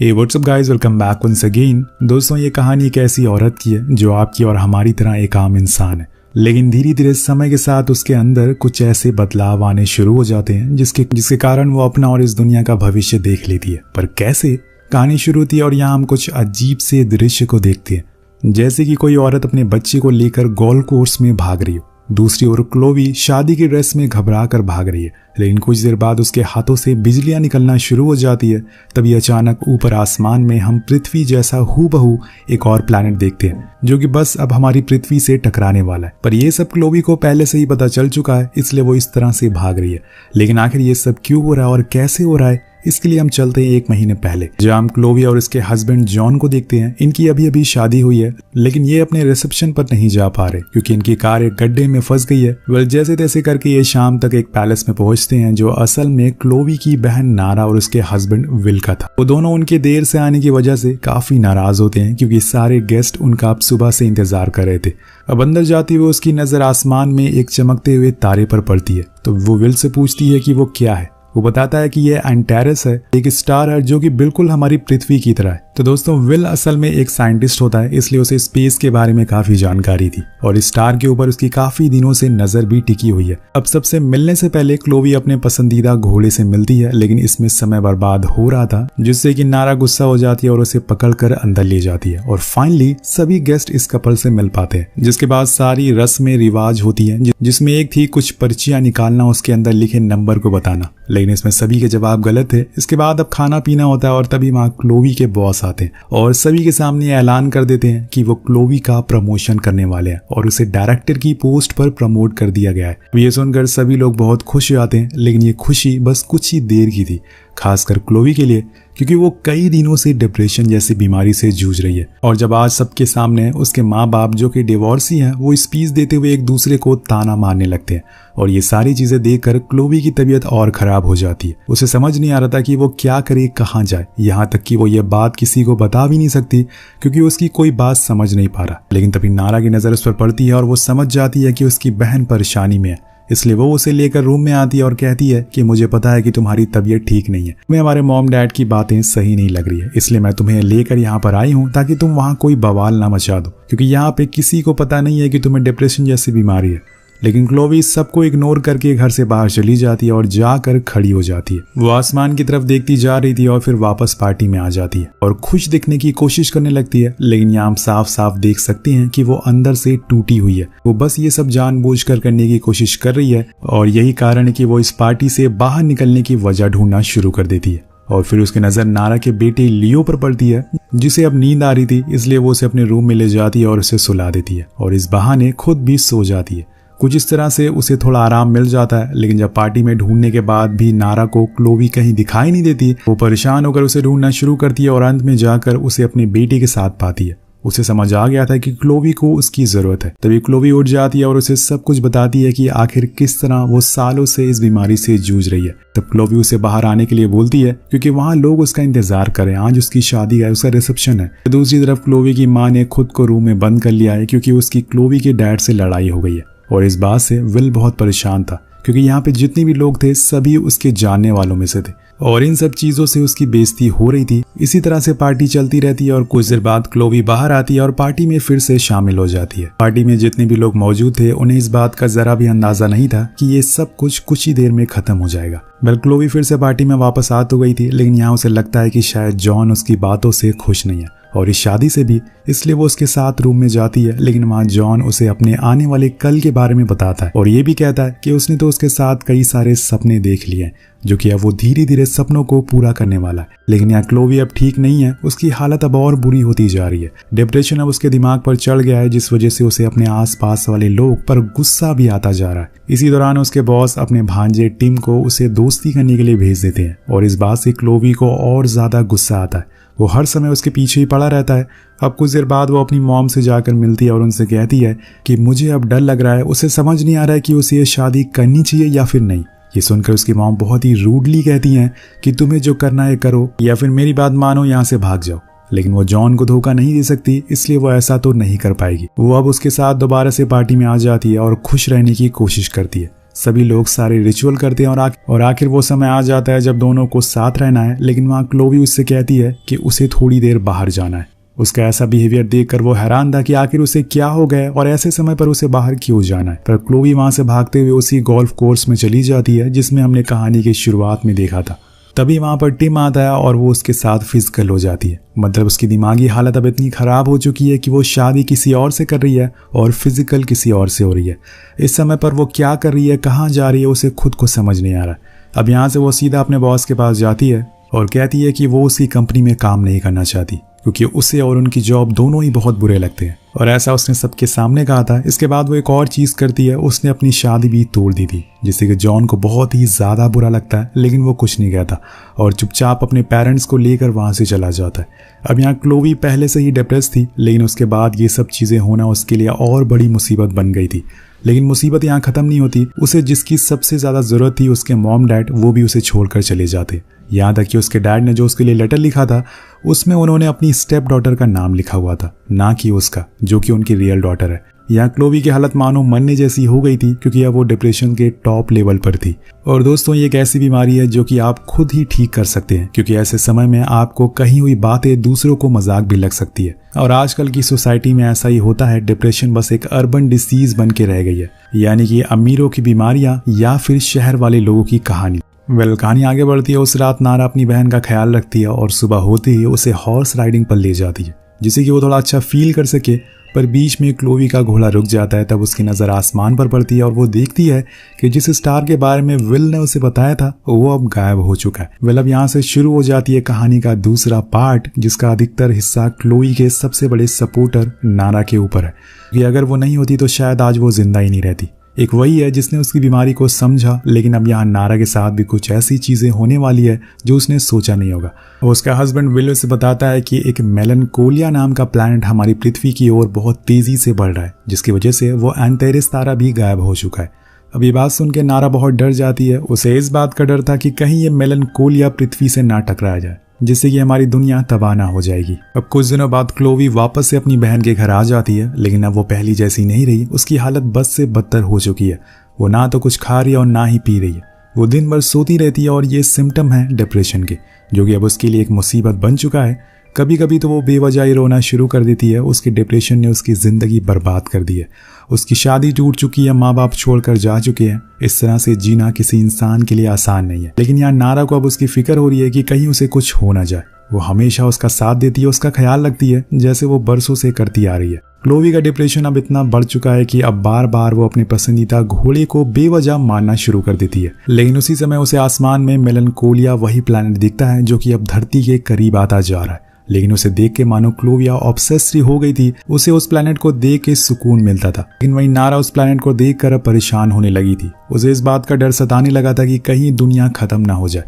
हे WhatsApp guys, welcome back once again. दोस्तों, ये कहानी एक ऐसी औरत की है जो आपकी और हमारी तरह एक आम इंसान है, लेकिन धीरे धीरे समय के साथ उसके अंदर कुछ ऐसे बदलाव आने शुरू हो जाते हैं जिसके कारण वो अपना और इस दुनिया का भविष्य देख लेती है। पर कैसे? कहानी शुरू होती है और यहाँ हम कुछ अजीब से दृश्य को देखते हैं, जैसे कि कोई औरत अपने बच्चे को लेकर गोल्फ कोर्स में भाग रही हो। दूसरी ओर क्लोवी शादी की ड्रेस में घबरा कर भाग रही है, लेकिन कुछ देर बाद उसके हाथों से बिजलियां निकलना शुरू हो जाती है। तभी अचानक ऊपर आसमान में हम पृथ्वी जैसा हूबहू एक और प्लैनेट देखते हैं जो कि बस अब हमारी पृथ्वी से टकराने वाला है। पर यह सब क्लोवी को पहले से ही पता चल चुका है, इसलिए वो इस तरह से भाग रही है। लेकिन आखिर ये सब क्यों हो रहा है और कैसे हो रहा है, इसके लिए हम चलते हैं 1 महीने पहले, जहाँ हम क्लोवी और इसके हस्बैंड जॉन को देखते हैं। इनकी अभी अभी शादी हुई है, लेकिन ये अपने रिसेप्शन पर नहीं जा पा रहे क्योंकि इनकी कार एक गड्ढे में फंस गई है। वेल, जैसे तैसे करके ये शाम तक एक पैलेस में पहुंचते हैं जो असल में क्लोवी की बहन नारा और उसके हस्बैंड विल का था। वो दोनों उनके देर से आने की वजह से काफी नाराज होते हैं क्योंकि सारे गेस्ट उनका अब सुबह से इंतजार कर रहे थे। अब अंदर जाते हुए उसकी नजर आसमान में एक चमकते हुए तारे पर पड़ती है, तो वो विल से पूछती है कि वो क्या है। वो बताता है कि ये एंटेरस है, एक स्टार है जो कि बिल्कुल हमारी पृथ्वी की तरह है। तो दोस्तों, विल असल में एक साइंटिस्ट होता है, इसलिए उसे स्पेस के बारे में काफी जानकारी थी और इस स्टार के ऊपर उसकी काफी दिनों से नजर भी टिकी हुई है। अब सबसे मिलने से पहले क्लोवी अपने पसंदीदा घोड़े से मिलती है, लेकिन इसमें समय बर्बाद हो रहा था, जिससे कि नारा गुस्सा हो जाती है और उसे पकड़कर अंदर ले जाती है। और फाइनली सभी गेस्ट इस कपल से मिल पाते हैं, जिसके बाद सारी रस्में रिवाज होती है, जिसमें एक थी कुछ पर्चियां निकालना, उसके अंदर लिखे नंबर को बताना, लेकिन इसमें सभी के जवाब गलत थे। इसके बाद अब खाना पीना होता है और तभी वहां क्लोवी के बॉस आते हैं और सभी के सामने ऐलान कर देते हैं कि वो क्लोवी का प्रमोशन करने वाले हैं और उसे डायरेक्टर की पोस्ट पर प्रमोट कर दिया गया है। ये सुनकर सभी लोग बहुत खुश हो जाते हैं, लेकिन ये खुशी बस कुछ ही देर की थी, खासकर क्लोवी के लिए, क्योंकि वो कई दिनों से डिप्रेशन जैसी बीमारी से जूझ रही है। और जब आज सबके सामने उसके माँ बाप जो कि डिवोर्सी हैं, वो स्पीच देते हुए एक दूसरे को ताना मारने लगते हैं और ये सारी चीजें देखकर क्लोवी की तबीयत और खराब हो जाती है। उसे समझ नहीं आ रहा था कि वो क्या करे, कहाँ जाए, यहाँ तक कि वो ये बात किसी को बता भी नहीं सकती क्योंकि उसकी कोई बात समझ नहीं पा रहा। लेकिन तभी नारा की नजर उस पर पड़ती है और वो समझ जाती है कि उसकी बहन परेशानी में है, इसलिए वो उसे लेकर रूम में आती है और कहती है कि मुझे पता है कि तुम्हारी तबीयत ठीक नहीं है, तुम्हें हमारे मॉम डैड की बातें सही नहीं लग रही है, इसलिए मैं तुम्हें लेकर यहाँ पर आई हूँ ताकि तुम वहाँ कोई बवाल ना मचा दो, क्योंकि यहाँ पे किसी को पता नहीं है कि तुम्हें डिप्रेशन जैसी बीमारी है। लेकिन क्लोवी सबको इग्नोर करके घर से बाहर चली जाती है और जाकर खड़ी हो जाती है। वो आसमान की तरफ देखती जा रही थी और फिर वापस पार्टी में आ जाती है और खुश दिखने की कोशिश करने लगती है, लेकिन यहाँ हम साफ साफ देख सकते हैं कि वो अंदर से टूटी हुई है। वो बस ये सब जानबूझकर करने की कोशिश कर रही है और यही कारण है कि वो इस पार्टी से बाहर निकलने की वजह ढूंढना शुरू कर देती है। और फिर उसकी नजर नारा के बेटे लियो पर पड़ती है, जिसे अब नींद आ रही थी, इसलिए वो उसे अपने रूम में ले जाती है और उसे सुला देती है और इस बहाने खुद भी सो जाती है। कुछ इस तरह से उसे थोड़ा आराम मिल जाता है। लेकिन जब पार्टी में ढूंढने के बाद भी नारा को क्लोवी कहीं दिखाई नहीं देती, वो परेशान होकर उसे ढूंढना शुरू करती है और अंत में जाकर उसे अपने बेटे के साथ पाती है। उसे समझ आ गया था कि क्लोवी को उसकी जरूरत है। तभी क्लोवी उठ जाती है और उसे सब कुछ बताती है कि आखिर किस तरह वो सालों से इस बीमारी से जूझ रही है। तब क्लोवी उसे बाहर आने के लिए बोलती है क्योंकि वहां लोग उसका इंतजार करें, आज उसकी शादी है, उसका रिसेप्शन है। दूसरी तरफ क्लोवी की माँ ने खुद को रूम में बंद कर लिया है क्योंकि उसकी क्लोवी के डैड से लड़ाई हो गई है और इस बात से विल बहुत परेशान था क्योंकि यहाँ पे जितने भी लोग थे सभी उसके जानने वालों में से थे और इन सब चीजों से उसकी बेइज्जती हो रही थी। इसी तरह से पार्टी चलती रहती है और कुछ देर बाद क्लोवी बाहर आती है और पार्टी में फिर से शामिल हो जाती है। पार्टी में जितने भी लोग मौजूद थे उन्हें इस बात का जरा भी अंदाजा नहीं था कि ये सब कुछ ही देर में खत्म हो जाएगा। वेल, क्लोवी फिर से पार्टी में वापस आ तो गई थी, लेकिन यहाँ उसे लगता है कि शायद जॉन उसकी बातों से खुश नहीं है और इस शादी से भी, इसलिए वो उसके साथ रूम में जाती है। लेकिन वहाँ जॉन उसे अपने आने वाले कल के बारे में बताता है और ये भी कहता है कि उसने तो उसके साथ कई सारे सपने देख लिए हैं, जो कि अब वो धीरे धीरे सपनों को पूरा करने वाला है। लेकिन यहाँ क्लोवी अब ठीक नहीं है, उसकी हालत अब और बुरी होती जा रही है। डिप्रेशन अब उसके दिमाग पर चढ़ गया है, जिस वजह से उसे अपने आसपास वाले लोग पर गुस्सा भी आता जा रहा है। इसी दौरान उसके बॉस अपने भांजे टिम को उसे दोस्ती करने के लिए भेज देते हैं और इस बात से क्लोवी को और ज्यादा गुस्सा आता है। वो हर समय उसके पीछे ही पड़ा रहता है। अब कुछ देर बाद वो अपनी मॉम से जाकर मिलती है और उनसे कहती है कि मुझे अब डर लग रहा है, उसे समझ नहीं आ रहा है कि उसे ये शादी करनी चाहिए या फिर नहीं। ये सुनकर उसकी मॉम बहुत ही रूडली कहती हैं कि तुम्हें जो करना है करो या फिर मेरी बात मानो, यहाँ से भाग जाओ। लेकिन वो जॉन को धोखा नहीं दे सकती, इसलिए वो ऐसा तो नहीं कर पाएगी। वो अब उसके साथ दोबारा से पार्टी में आ जाती है और खुश रहने की कोशिश करती है। सभी लोग सारे रिचुअल करते हैं और आखिर वो समय आ जाता है जब दोनों को साथ रहना है। लेकिन वहाँ क्लोवी उससे कहती है कि उसे थोड़ी देर बाहर जाना है। उसका ऐसा बिहेवियर देखकर वो हैरान था कि आखिर उसे क्या हो गया और ऐसे समय पर उसे बाहर क्यों जाना है। पर क्लोवी वहां से भागते हुए उसी गोल्फ कोर्स में चली जाती है जिसमें हमने कहानी की शुरुआत में देखा था। तभी वहां पर टिम आता है और वो उसके साथ फिजिकल हो जाती है। मतलब उसकी दिमागी हालत अब इतनी खराब हो चुकी है कि वो शादी किसी और से कर रही है और फिजिकल किसी और से हो रही है। इस समय पर वो क्या कर रही है, कहाँ जा रही है, उसे खुद को समझ नहीं आ रहा। अब यहाँ से वो सीधा अपने बॉस के पास जाती है और कहती है कि वो उसकी कंपनी में काम नहीं करना चाहती क्योंकि उसे और उनकी जॉब दोनों ही बहुत बुरे लगते हैं। और ऐसा उसने सबके सामने कहा था। इसके बाद वो एक और चीज करती है, उसने अपनी शादी भी तोड़ दी थी, जिससे कि जॉन को बहुत ही ज्यादा बुरा लगता है। लेकिन वो कुछ नहीं कहता और चुपचाप अपने पेरेंट्स को लेकर वहां से चला जाता है। अब यहाँ क्लोवी पहले से ही डिप्रेस थी, लेकिन उसके बाद ये सब चीजें होना उसके लिए और बड़ी मुसीबत बन गई थी। लेकिन मुसीबत यहाँ खत्म नहीं होती। उसे जिसकी सबसे ज्यादा जरूरत थी, उसके मॉम डैड, वो भी उसे छोड़कर चले जाते। यहाँ तक कि उसके डैड ने जो उसके लिए लेटर लिखा था उसमें उन्होंने अपनी स्टेप डॉटर का नाम लिखा हुआ था, ना कि उसका, जो कि उनकी रियल डॉटर है। यहाँ क्लोवी की हालत मानो मरने जैसी हो गई थी क्योंकि अब वो डिप्रेशन के टॉप लेवल पर थी। और दोस्तों, ये एक ऐसी बीमारी है जो कि आप खुद ही ठीक कर सकते हैं, क्योंकि ऐसे समय में आपको कही हुई बातें दूसरों को मजाक भी लग सकती है। और आजकल की सोसाइटी में ऐसा ही होता है। डिप्रेशन बस एक अर्बन डिसीज बन के रह गई है, यानी कि अमीरों की बीमारियां या फिर शहर वाले लोगों की कहानी। कहानी आगे बढ़ती है। उस रात नारा अपनी बहन का ख्याल रखती है और सुबह होते ही उसे हॉर्स राइडिंग पर ले जाती है, जिससे कि वो थोड़ा अच्छा फील कर सके। पर बीच में क्लोवी का घोड़ा रुक जाता है। तब उसकी नज़र आसमान पर पड़ती है और वो देखती है कि जिस स्टार के बारे में विल ने उसे बताया था वो अब गायब हो चुका है। अब यहाँ से शुरू हो जाती है कहानी का दूसरा पार्ट, जिसका अधिकतर हिस्सा क्लोवी के सबसे बड़े सपोर्टर नारा के ऊपर है कि अगर वो नहीं होती तो शायद आज वो जिंदा ही नहीं रहती। एक वही है जिसने उसकी बीमारी को समझा, लेकिन अब यहाँ नारा के साथ भी कुछ ऐसी चीजें होने वाली है जो उसने सोचा नहीं होगा। उसका हस्बैंड विल उसे बताता है कि एक मेलनकोलिया नाम का प्लैनेट हमारी पृथ्वी की ओर बहुत तेजी से बढ़ रहा है, जिसकी वजह से वो एंटेरिस तारा भी गायब हो चुका है। अब ये बात सुन के नारा बहुत डर जाती है। उसे इस बात का डर था कि कहीं ये मेलनकोलिया पृथ्वी से ना टकराया जाए, जिससे कि हमारी दुनिया तबाह ना हो जाएगी। अब कुछ दिनों बाद क्लोवी वापस से अपनी बहन के घर आ जाती है, लेकिन अब वो पहली जैसी नहीं रही। उसकी हालत बद से बदतर हो चुकी है। वो ना तो कुछ खा रही है और ना ही पी रही है। वो दिन भर सोती रहती है और ये सिम्टम है डिप्रेशन के, जो कि अब उसके लिए एक मुसीबत बन चुका है। कभी कभी तो वो बेवजह ही रोना शुरू कर देती है। उसके डिप्रेशन ने उसकी जिंदगी बर्बाद कर दी है। उसकी शादी टूट चुकी है, माँ बाप छोड़कर जा चुके हैं। इस तरह से जीना किसी इंसान के लिए आसान नहीं है। लेकिन यहाँ नारा को अब उसकी फिक्र हो रही है कि कहीं उसे कुछ हो ना जाए। वो हमेशा उसका साथ देती है, उसका ख्याल रखती है, जैसे वो बरसों से करती आ रही है। क्लोवी का डिप्रेशन अब इतना बढ़ चुका है कि अब बार बार वो अपने पसंदीदा घोड़े को बेवजह मारना शुरू कर देती है। लेकिन उसी समय उसे आसमान में मेलनकोलिया वही प्लैनेट दिखता है जो कि अब धरती के करीब आता जा रहा है। लेकिन उसे देख के मानो क्लोविया ऑब्सेस्ड हो गई थी। उसे उस प्लैनेट को देख के सुकून मिलता था, लेकिन वहीं नारा उस प्लैनेट को देख कर परेशान होने लगी थी। उसे इस बात का डर सताने लगा था कि कहीं दुनिया खत्म ना हो जाए।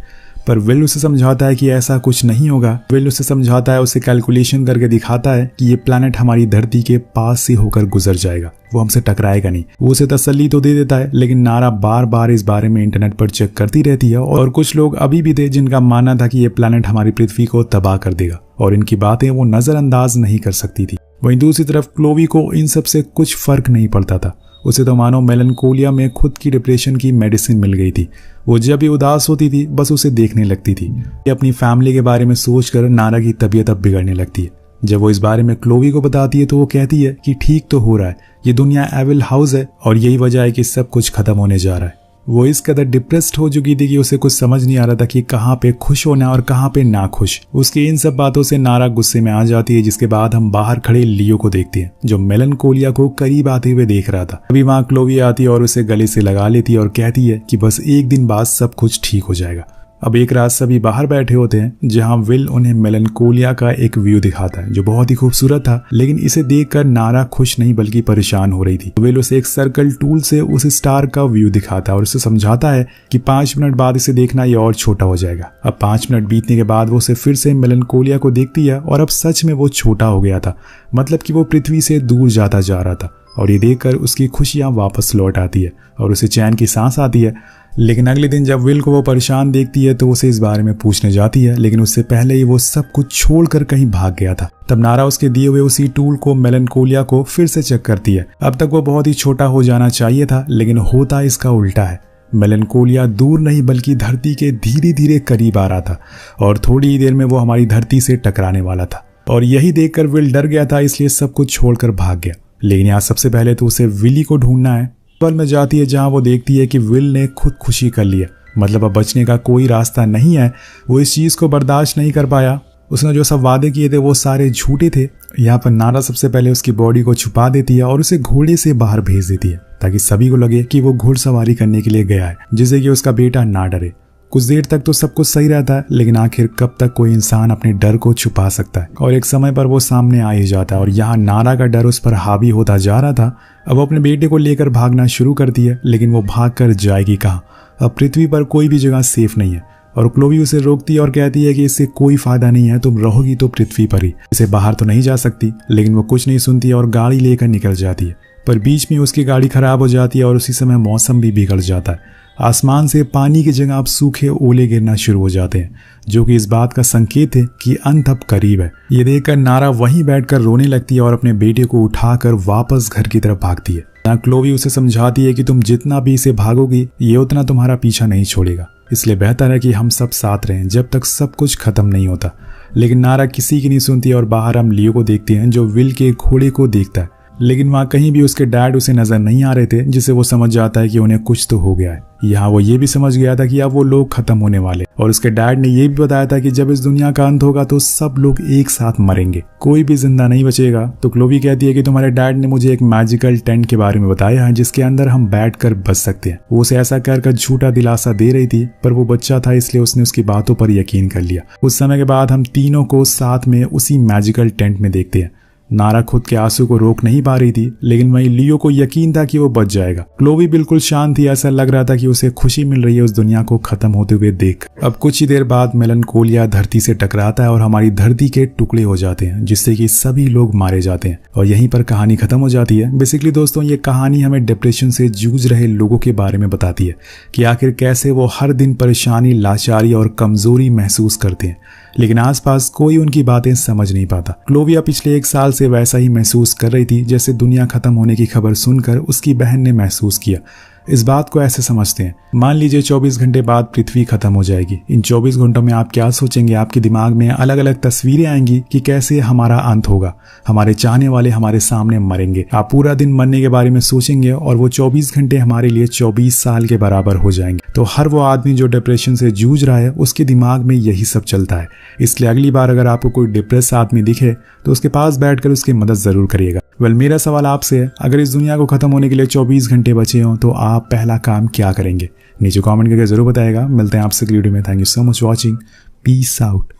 पर विल उसे समझाता है कि ऐसा कुछ नहीं होगा। विल उसे समझाता है, उसे कैलकुलेशन करके दिखाता है कि ये प्लैनेट हमारी धरती के पास से होकर गुजर जाएगा, वो हमसे टकराएगा नहीं। वो उसे तसल्ली तो दे देता है, लेकिन नारा बार बार इस बारे में इंटरनेट पर चेक करती रहती है। और कुछ लोग अभी भी थे जिनका मानना था कि ये प्लैनेट हमारी पृथ्वी को तबाह कर देगा, और इनकी बातें वो नजरअंदाज नहीं कर सकती थी। वहीं दूसरी तरफ क्लोवी को इन सब से कुछ फर्क नहीं पड़ता था। उसे तो मानो मेलनकोलिया में खुद की डिप्रेशन की मेडिसिन मिल गई थी। वो जब भी उदास होती थी बस उसे देखने लगती थी। अपनी फैमिली के बारे में सोचकर नारा की तबीयत अब बिगड़ने लगती है। जब वो इस बारे में क्लोवी को बताती है तो वो कहती है कि ठीक तो हो रहा है, ये दुनिया एविल हाउस है और यही वजह है कि सब कुछ खत्म होने जा रहा है। वो इस कदर डिप्रेस्ड हो चुकी थी कि उसे कुछ समझ नहीं आ रहा था कि कहाँ पे खुश होना और कहाँ पे ना खुश। उसकी इन सब बातों से नारा गुस्से में आ जाती है, जिसके बाद हम बाहर खड़े लियो को देखते हैं, जो मेलनकोलिया को करीब आते हुए देख रहा था। अभी वहाँ क्लोवी आती है और उसे गले से लगा लेती है और कहती है कि बस एक दिन बाद सब कुछ ठीक हो जाएगा। अब एक रात सभी बाहर बैठे होते हैं, जहां विल उन्हें मेलनकोलिया का एक व्यू दिखाता है जो बहुत ही खूबसूरत था। लेकिन इसे देखकर नारा खुश नहीं बल्कि परेशान हो रही थी। विल उसे एक सर्कल टूल से उस स्टार का व्यू दिखाता है और उसे समझाता है कि 5 मिनट बाद इसे देखना ये और छोटा हो जाएगा। अब 5 मिनट बीतने के बाद वो उसे फिर से मेलनकोलिया को देखती है और अब सच में वो छोटा हो गया था। मतलब कि वो पृथ्वी से दूर जाता जा रहा था। और ये देखकर उसकी खुशियां वापस लौट आती है और उसे चैन की सांस आती है। लेकिन अगले दिन जब विल को वो परेशान देखती है तो उसे इस बारे में पूछने जाती है, लेकिन उससे पहले ही वो सब कुछ छोड़कर कहीं भाग गया था। तब नारा उसके दिए हुए उसी टूल को मेलनकोलिया को फिर से चेक करती है। अब तक वो बहुत ही छोटा हो जाना चाहिए था, लेकिन होता इसका उल्टा है। मेलनकोलिया दूर नहीं बल्कि धरती के धीरे धीरे करीब आ रहा था और थोड़ी ही देर में वो हमारी धरती से टकराने वाला था। और यही देखकर विल डर गया था, इसलिए सब कुछ छोड़कर भाग गया। लेकिन यहाँ सबसे पहले तो उसे विली को ढूंढना है। पल में जाती है जहाँ वो देखती है कि विल ने खुदकुशी कर लिया, मतलब अब बचने का कोई रास्ता नहीं है। वो इस चीज़ को बर्दाश्त नहीं कर पाया। उसने जो सब वादे किए थे वो सारे झूठे थे। यहाँ पर नारा सबसे पहले उसकी बॉडी को छुपा देती है और उसे घोड़े से बाहर भेज देती है ताकि सभी को लगे कि वो घुड़सवारी करने के लिए गया है, जिससे कि उसका बेटा ना डरे। कुछ देर तक तो सब कुछ सही रहता है, लेकिन आखिर कब तक कोई इंसान अपने डर को छुपा सकता है। और एक समय पर वो सामने आ ही जाता है और यहाँ नारा का डर उस पर हावी होता जा रहा था। अब वो अपने बेटे को लेकर भागना शुरू करती है, लेकिन वो भाग कर जाएगी कहाँ? अब पृथ्वी पर कोई भी जगह सेफ नहीं है। और क्लोवी उसे रोकती है और कहती है कि इससे कोई फायदा नहीं है, तुम रहोगी तो पृथ्वी पर ही, इसे बाहर तो नहीं जा सकती। लेकिन वो कुछ नहीं सुनती और गाड़ी लेकर निकल जाती है। पर बीच में उसकी गाड़ी खराब हो जाती है और उसी समय मौसम भी बिगड़ जाता है। आसमान से पानी की जगह अब सूखे ओले गिरना शुरू हो जाते हैं, जो कि इस बात का संकेत है कि अंत अब करीब है। ये देखकर नारा वहीं बैठकर रोने लगती है और अपने बेटे को उठाकर वापस घर की तरफ भागती है। यहाँ क्लोवी उसे समझाती है कि तुम जितना भी इसे भागोगी ये उतना तुम्हारा पीछा नहीं छोड़ेगा, इसलिए बेहतर है कि हम सब साथ रहें जब तक सब कुछ खत्म नहीं होता। लेकिन नारा किसी की नहीं सुनती और बाहर हम लियो को देखते हैं जो विल के घोड़े को देखता है। लेकिन वहाँ कहीं भी उसके डैड उसे नजर नहीं आ रहे थे, जिससे वो समझ जाता है कि उन्हें कुछ तो हो गया है। यहाँ वो ये भी समझ गया था कि अब वो लोग खत्म होने वाले, और उसके डैड ने ये भी बताया था कि जब इस दुनिया का अंत होगा तो सब लोग एक साथ मरेंगे, कोई भी जिंदा नहीं बचेगा। तो क्लोवी कहती है कि तुम्हारे डैड ने मुझे एक मैजिकल टेंट के बारे में बताया है जिसके अंदर हम बैठ कर बच सकते हैं। वो उसे ऐसा कहकर झूठा दिलासा दे रही थी, पर वो बच्चा था इसलिए उसने उसकी बातों पर यकीन कर लिया। उस समय के बाद हम तीनों को साथ में उसी मैजिकल टेंट में देखते हैं। नारा खुद के आंसू को रोक नहीं पा रही थी, लेकिन वहीं लियो को यकीन था कि वो बच जाएगा। क्लोवी बिल्कुल शांत थी, ऐसा लग रहा था कि उसे खुशी मिल रही है उस दुनिया को खत्म होते हुए देख। अब कुछ ही देर बाद मेलनकोलिया धरती से टकराता है और हमारी धरती के टुकड़े हो जाते हैं, जिससे कि सभी लोग मारे जाते हैं और यहीं पर कहानी खत्म हो जाती है। बेसिकली दोस्तों, ये कहानी हमें डिप्रेशन से जूझ रहे लोगों के बारे में बताती है कि आखिर कैसे वो हर दिन परेशानी, लाचारी और कमजोरी महसूस करते हैं, लेकिन आसपास कोई उनकी बातें समझ नहीं पाता। क्लोविया पिछले 1 साल से वैसा ही महसूस कर रही थी जैसे दुनिया खत्म होने की खबर सुनकर उसकी बहन ने महसूस किया। इस बात को ऐसे समझते हैं, मान लीजिए 24 घंटे बाद पृथ्वी खत्म हो जाएगी। इन 24 घंटों में आप क्या सोचेंगे? आपके दिमाग में अलग अलग तस्वीरें आएंगी कि कैसे हमारा अंत होगा, हमारे चाहने वाले हमारे सामने मरेंगे। आप पूरा दिन मरने के बारे में सोचेंगे और वो 24 घंटे हमारे लिए 24 साल के बराबर हो जाएंगे। तो हर वो आदमी जो डिप्रेशन से जूझ रहा है उसके दिमाग में यही सब चलता है। इसलिए अगली बार अगर आपको कोई डिप्रेस आदमी दिखे तो उसके पास बैठकर उसकी मदद जरूर करिएगा। मेरा सवाल आपसे है, अगर इस दुनिया को खत्म होने के लिए 24 घंटे बचे हों तो आप पहला काम क्या करेंगे? नीचे कमेंट करके जरूर बताएगा। मिलते हैं आपसे अगली वीडियो में। Thank you so much watching. Peace out.